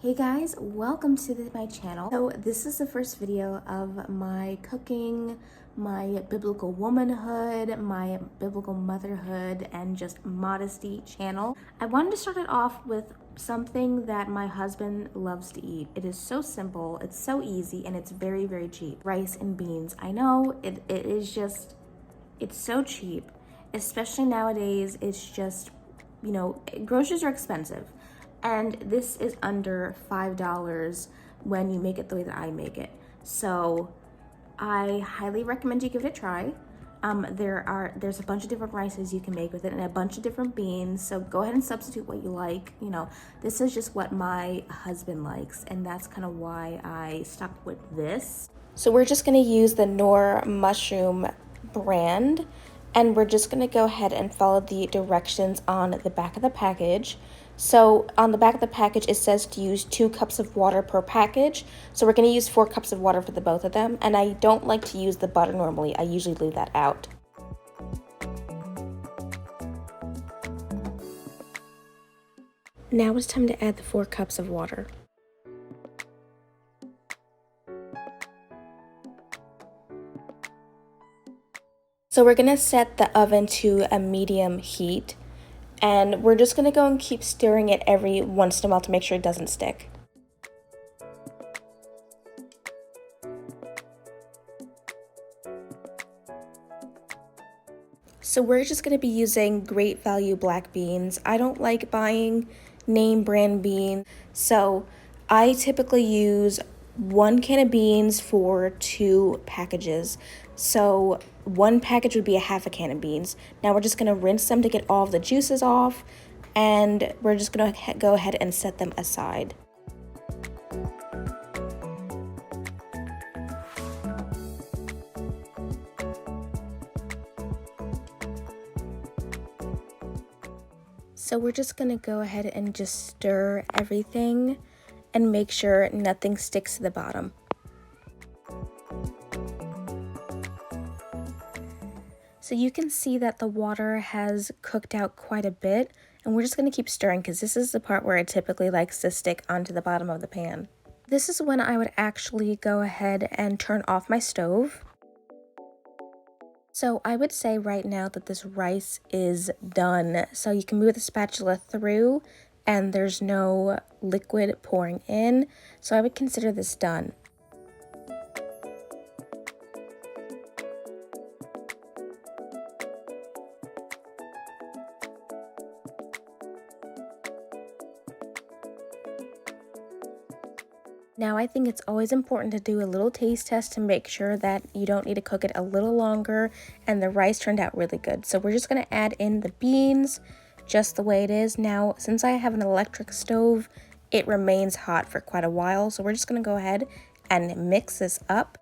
Hey guys, welcome to my channel. So this is the first video of my cooking, my biblical womanhood, my biblical motherhood, and just modesty channel. I wanted to start it off with something that my husband loves to eat. It is so simple, it's so easy, and it's very, very cheap. Rice and beans. I know it is just, it's so cheap, especially nowadays. It's just, you know, groceries are expensive. And this is under $5 when you make it the way that I make it. So I highly recommend you give it a try. There's a bunch of different rices you can make with it and a bunch of different beans. So go ahead and substitute what you like. You know, this is just what my husband likes, and that's kind of why I stuck with this. So we're just gonna use the Knorr mushroom brand, and we're just gonna go ahead and follow the directions on the back of the package. So on the back of the package, it says to use 2 cups of water per package. So we're going to use 4 cups of water for the both of them. And I don't like to use the butter normally. I usually leave that out. Now it's time to add the 4 cups of water. So we're going to set the oven to a medium heat. And we're just gonna go and keep stirring it every once in a while to make sure it doesn't stick. So we're just gonna be using Great Value black beans. I don't like buying name brand beans, so I typically use 1 can of beans for 2 packages. So 1 package would be a half a can of beans. Now we're just gonna rinse them to get all of the juices off, and we're just gonna go ahead and set them aside. So we're just gonna go ahead and just stir everything and make sure nothing sticks to the bottom. So you can see that the water has cooked out quite a bit, and we're just going to keep stirring because this is the part where it typically likes to stick onto the bottom of the pan. This is when I would actually go ahead and turn off my stove. So I would say right now that this rice is done. So you can move the spatula through and there's no liquid pouring in. So I would consider this done. Now I think it's always important to do a little taste test to make sure that you don't need to cook it a little longer, and the rice turned out really good. So we're just going to add in the beans just the way it is. Now, since I have an electric stove, it remains hot for quite a while. So we're just going to go ahead and mix this up.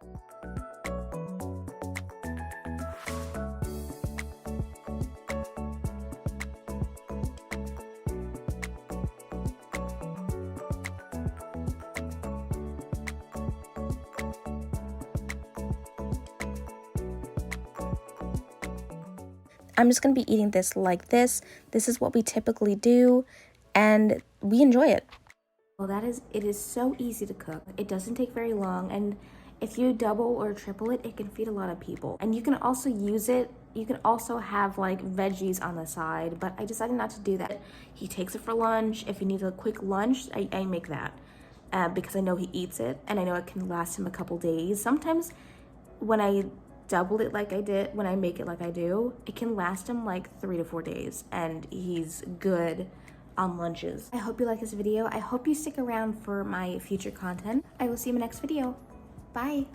I'm just going to be eating this like this. This is what we typically do, and we enjoy it. Well, it is so easy to cook. It doesn't take very long, and if you double or triple it, it can feed a lot of people. And you can also use it, you can also have like veggies on the side, but I decided not to do that. He takes it for lunch. If you need a quick lunch, I make that because I know he eats it, and I know it can last him a couple days. Sometimes when I double it like I did, when I make it like I do, it can last him like 3 to 4 days, and he's good on lunches. I hope you like this video. I hope you stick around for my future content. I will see you in my next video. Bye.